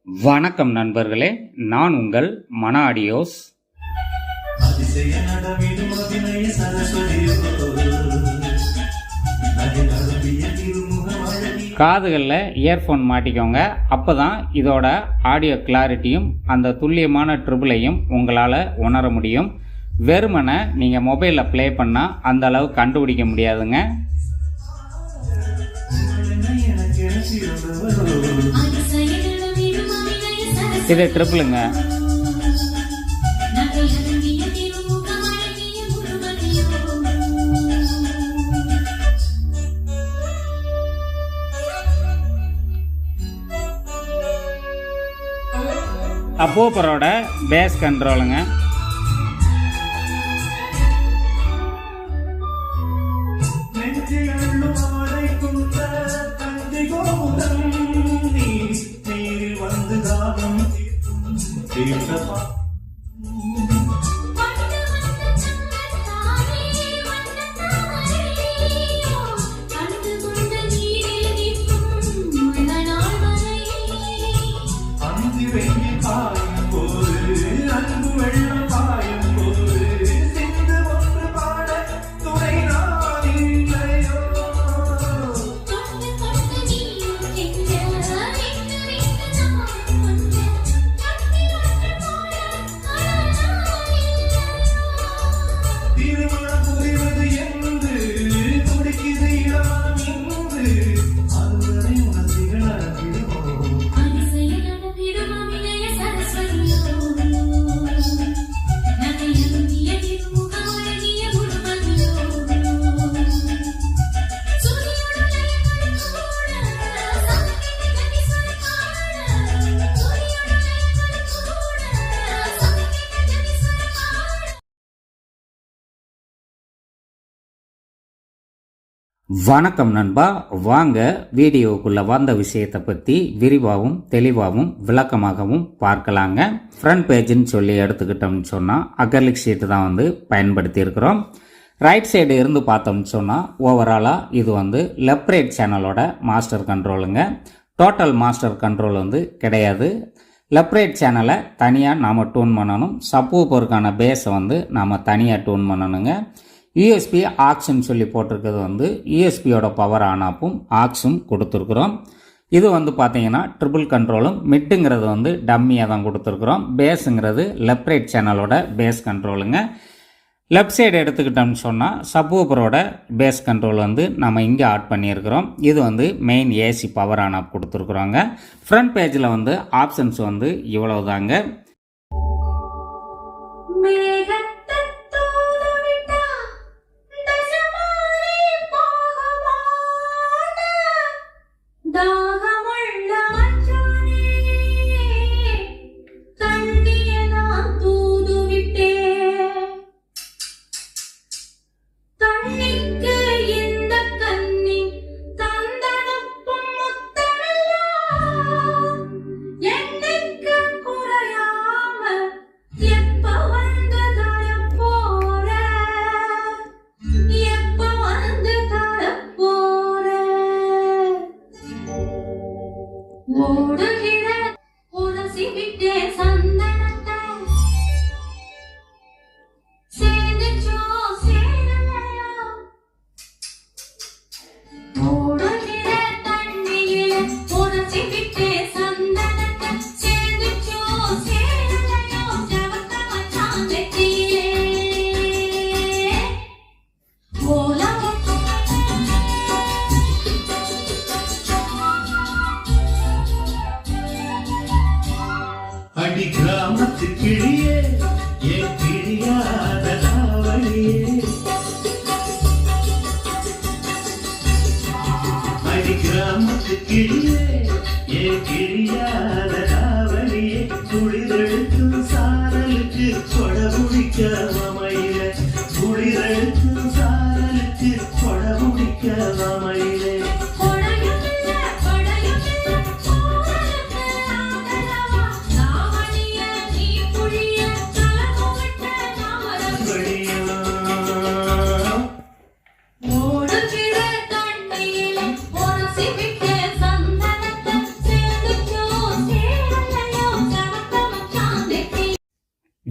வணக்கம் நண்பர்களே, நான் உங்கள் மன ஆடியோஸ். காதுகளில் இயர்ஃபோன் மாட்டிக்கோங்க. அப்போ தான் இதோட ஆடியோ கிளாரிட்டியும் அந்த துல்லியமான ட்ரிபிளையும் உங்களால் உணர முடியும். வெறுமனை நீங்கள் மொபைலில் ப்ளே பண்ணால் அந்த அளவு கண்டுபிடிக்க முடியாதுங்க. இது ட்ரிபிளுங்க. அப்போப்பரோட பேஸ் கண்ட்ரோலுங்க. வணக்கம் நண்பா, வாங்க வீடியோக்குள்ளே வந்த விஷயத்தை பற்றி விரிவாகவும் தெளிவாகவும் விளக்கமாகவும் பார்க்கலாங்க. ஃப்ரண்ட் பேஜுன்னு சொல்லி எடுத்துக்கிட்டோம்னு சொன்னால் அக்ரிலிக் ஷீட்டு தான் பயன்படுத்தி இருக்கிறோம். ரைட் சைடு இருந்து பார்த்தோம்னு சொன்னால் ஓவராலாக இது லெஃப்ட் ரைட் சேனலோட மாஸ்டர் கண்ட்ரோலுங்க. டோட்டல் மாஸ்டர் கண்ட்ரோல் கிடையாது. லெஃப்ட் ரைட் சேனலை தனியாக நாம் டூன் பண்ணணும். சப்வூஃபருக்கான பேஸை நாம் தனியாக டூன் பண்ணணுங்க. யூஎஸ்பி ஆக்ஸ்ன்னு சொல்லி போட்டிருக்கிறது யூஎஸ்பியோட பவர் ஆன் ஆப்பும் ஆக்ஸும் கொடுத்துருக்குறோம். இது பார்த்தீங்கன்னா ட்ரிபிள் கண்ட்ரோலும் மிட்டுங்கிறது டம்மியாக தான் கொடுத்துருக்குறோம். பேஸுங்கிறது லெஃப்ட் ரைட் சேனலோட பேஸ் கண்ட்ரோலுங்க. லெஃப்ட் சைடு எடுத்துக்கிட்டோம்னு சொன்னால் சப்வூஃபரோட பேஸ் கண்ட்ரோல் நம்ம இங்கே ஆட் பண்ணியிருக்கிறோம். இது main AC power on off கொடுத்துருக்குறோங்க. ஃப்ரண்ட் பேஜில் ஆப்ஷன்ஸ் இவ்வளவு தாங்க.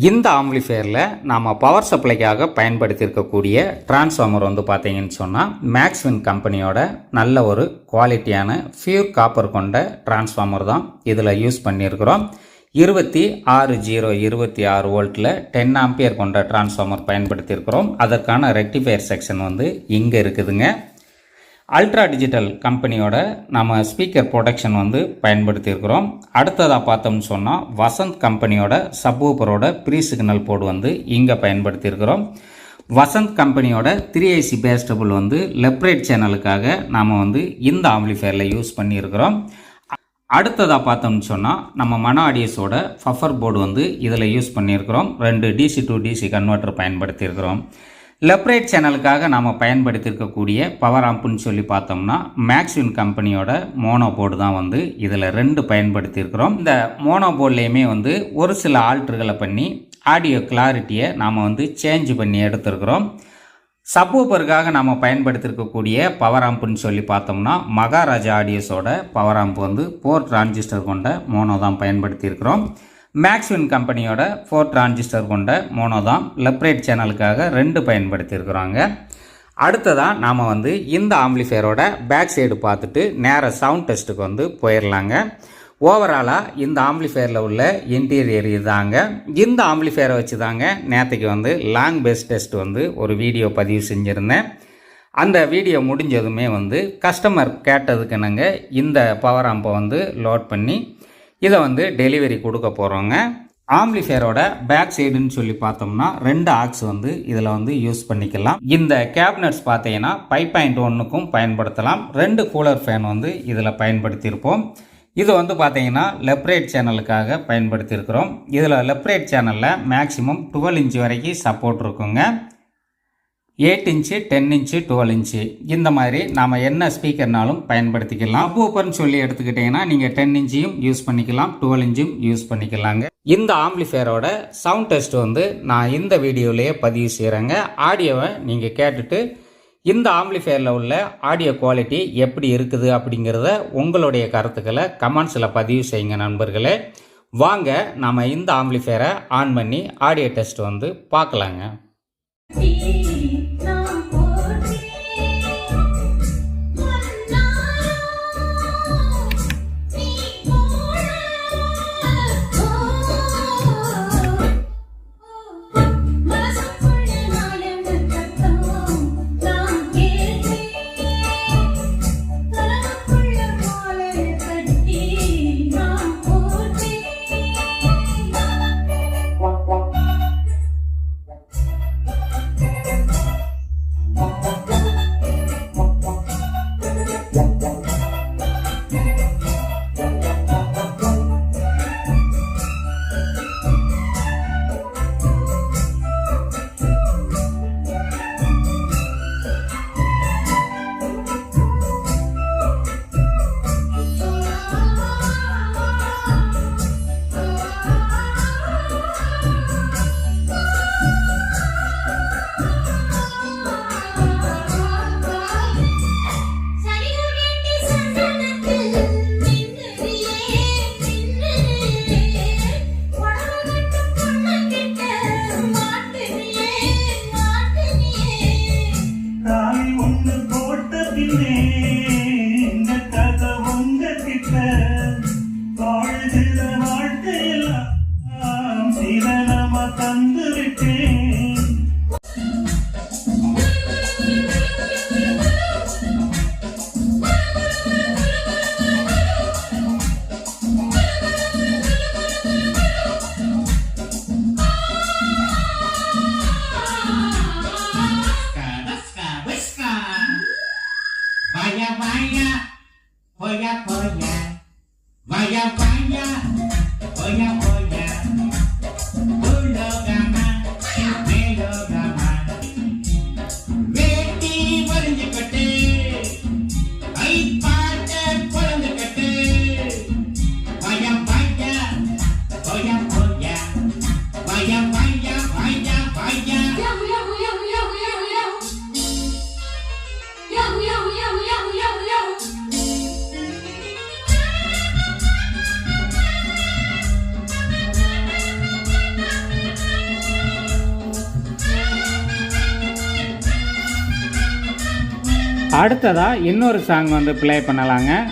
இந்த ஆம்பிளிஃபையரில் நாம் பவர் சப்ளைக்காக பயன்படுத்தியிருக்கக்கூடிய டிரான்ஸ்ஃபார்மர் வந்து பார்த்தீங்கன்னு சொன்னால் மேக்ஸ்வின் கம்பெனியோட நல்ல ஒரு குவாலிட்டியான பியூர் காப்பர் கொண்ட டிரான்ஸ்ஃபார்மர் தான் இதில் யூஸ் பண்ணியிருக்கிறோம். 26 வோல்ட்டில் 10 ஆம்பியர் கொண்ட டிரான்ஸ்ஃபார்மர் பயன்படுத்தியிருக்கிறோம். அதற்கான ரெக்டிஃபையர் செக்ஷன் வந்து இங்கே இருக்குதுங்க. அல்ட்ரா டிஜிட்டல் கம்பெனியோட நம்ம ஸ்பீக்கர் ப்ரொடக்ஷன் வந்து பயன்படுத்தியிருக்கிறோம். அடுத்ததாக பார்த்தோம்னு சொன்னால் வசந்த் கம்பெனியோட சப்வூஃபரோட ப்ரீ சிக்னல் போர்டு வந்து இங்கே பயன்படுத்தியிருக்கிறோம். வசந்த் கம்பெனியோட 3IC பேஸ் டபுள் வந்து லெஃப்ட் ரைட் சேனலுக்காக நாம் வந்து இந்த ஆம்பிளிஃபையரில் யூஸ் பண்ணியிருக்கிறோம். அடுத்ததாக பார்த்தோம்னு சொன்னால் நம்ம மனோ ஆடியோஸோட ஃபஃபர் போர்டு வந்து இதில் யூஸ் பண்ணியிருக்கிறோம். 2 DC to DC கன்வெர்ட்டர் பயன்படுத்தியிருக்கிறோம். லெஃப்ட் ரைட் சேனலுக்காக நாம் பயன்படுத்தியிருக்கக்கூடிய பவர் ஆம்புன்னு சொல்லி பார்த்தோம்னா மேக்ஸ்வின் கம்பெனியோட மோனோ போர்டு தான் வந்து இதில் 2 பயன்படுத்தியிருக்கிறோம். இந்த மோனோ போர்ட்லேயுமே வந்து ஒரு சில ஆல்ட்ருகளை பண்ணி ஆடியோ கிளாரிட்டியை நாம் வந்து சேஞ்ச் பண்ணி எடுத்திருக்கிறோம். சப்வூஃபருக்காக நாம் பயன்படுத்தியிருக்கக்கூடிய பவர் ஆம்புன்னு சொல்லி பார்த்தோம்னா மகாராஜா ஆடியோஸோட பவர் ஆம்பு வந்து 4 டிரான்சிஸ்டர் கொண்ட மோனோ தான் பயன்படுத்தியிருக்கிறோம். மேக்ஸ்வின் கம்பெனியோட 4 டிரான்சிஸ்டர் கொண்ட மோனோ தான் லெஃப்ட் ரைட் சேனலுக்காக 2 பயன்படுத்தியிருக்கிறாங்க. அடுத்ததாக நாம் வந்து இந்த ஆம்பிளிஃபையரோட பேக் சைடு பார்த்துட்டு நேராக சவுண்ட் டெஸ்ட்டுக்கு வந்து போயிடலாங்க. ஓவராலாக இந்த ஆம்பிளிஃபையரில் உள்ள இன்டீரியர் இதாங்க. இந்த ஆம்பிளிஃபையரை வச்சு தாங்க நேற்றுக்கு வந்து லாங் பேஸ் டெஸ்ட் வந்து ஒரு வீடியோ பதிவு செஞ்சுருந்தேன். அந்த வீடியோ முடிஞ்சதுமே வந்து கஸ்டமர் கேட்டதுக்கு நாங்கள் இந்த பவர் ஆம்பை வந்து லோட் பண்ணி இதை வந்து டெலிவரி கொடுக்க போகிறோங்க. ஆம்பிளிஃபையரோட பேக் சைடுன்னு சொல்லி பார்த்தோம்னா 2 ஆக்ஸ் வந்து இதில் வந்து யூஸ் பண்ணிக்கலாம். இந்த கேபினட்ஸ் பார்த்தீங்கன்னா 5.1க்கும் பயன்படுத்தலாம். 2 கூலர் ஃபேன் வந்து இதில் பயன்படுத்தியிருப்போம். இது வந்து பார்த்தீங்கன்னா லெஃப்ட் ரைட் சேனலுக்காக பயன்படுத்தியிருக்கிறோம். இதில் லெஃப்ட் ரைட் சேனலில் மேக்ஸிமம் 12 இன்ச் வரைக்கும் சப்போர்ட் இருக்குங்க. 8 இன்ச்சு, 10 இன்ச்சு, 12 இன்ச்சு இந்த மாதிரி நாம் என்ன ஸ்பீக்கர்னாலும் பயன்படுத்திக்கலாம். சப்வூஃபர்னு சொல்லி எடுத்துக்கிட்டிங்கன்னா நீங்கள் 10 இன்ச்சையும் யூஸ் பண்ணிக்கலாம், 12 இன்ச்சும் யூஸ் பண்ணிக்கலாங்க. இந்த ஆம்பிளிஃபையரோட சவுண்ட் டெஸ்ட் வந்து நான் இந்த வீடியோலேயே பதிவு செய்கிறேங்க. ஆடியோவை நீங்கள் கேட்டுட்டு இந்த ஆம்பிளிஃபையரில் உள்ள ஆடியோ குவாலிட்டி எப்படி இருக்குது அப்படிங்கிறத உங்களுடைய கருத்துக்களை கமெண்ட்ஸில் பதிவு செய்யுங்க நண்பர்களே. வாங்க நம்ம இந்த ஆம்பிளிஃபையரை ஆன் பண்ணி ஆடியோ டெஸ்ட் வந்து பார்க்கலாங்க. அடுத்ததாக இன்னொரு சாங் வந்து ப்ளே பண்ணலாங்க.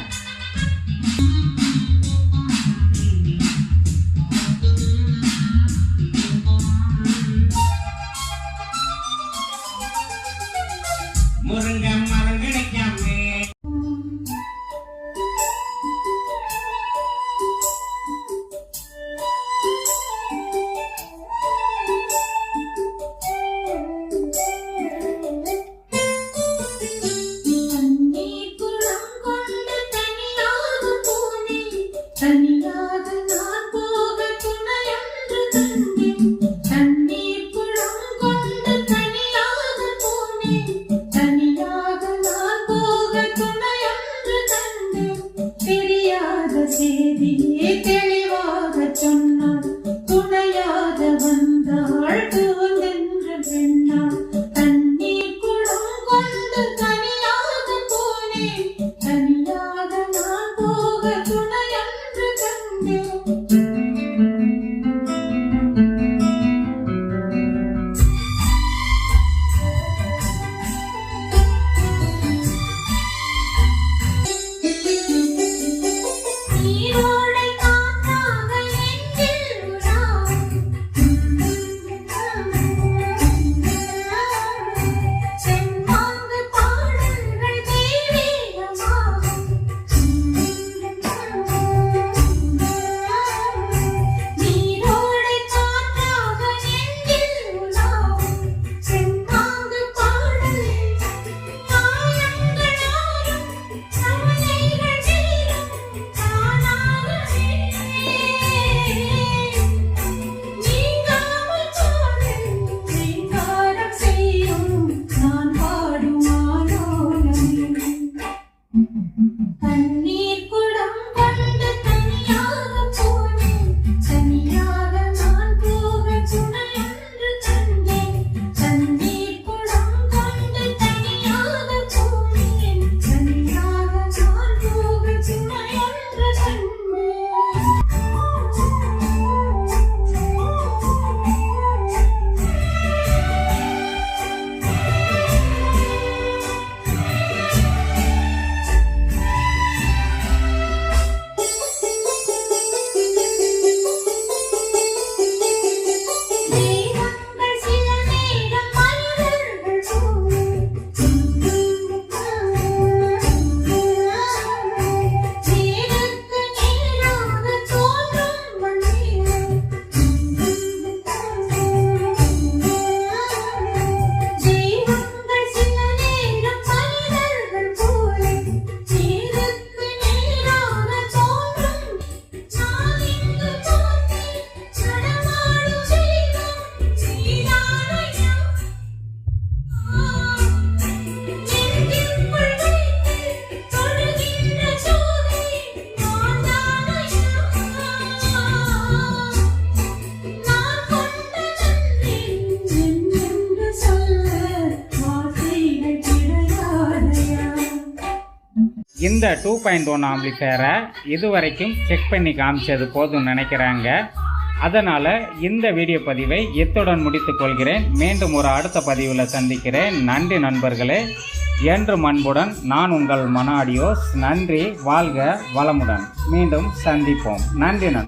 இந்த 2.1 ஆம்பிளிஃபையரை இதுவரைக்கும் செக் பண்ணி காமிச்சது போதும்னு நினைக்கிறாங்க. அதனால் இந்த வீடியோ பதிவை இத்துடன் முடித்துக் கொள்கிறேன். மீண்டும் ஒரு அடுத்த பதிவில் சந்திக்கிறேன். நன்றி நண்பர்களே. என்றும் அன்புடன் நான் உங்கள் மனோ ஆடியோஸ். நன்றி. வாழ்க வளமுடன். மீண்டும் சந்திப்போம். நன்றி.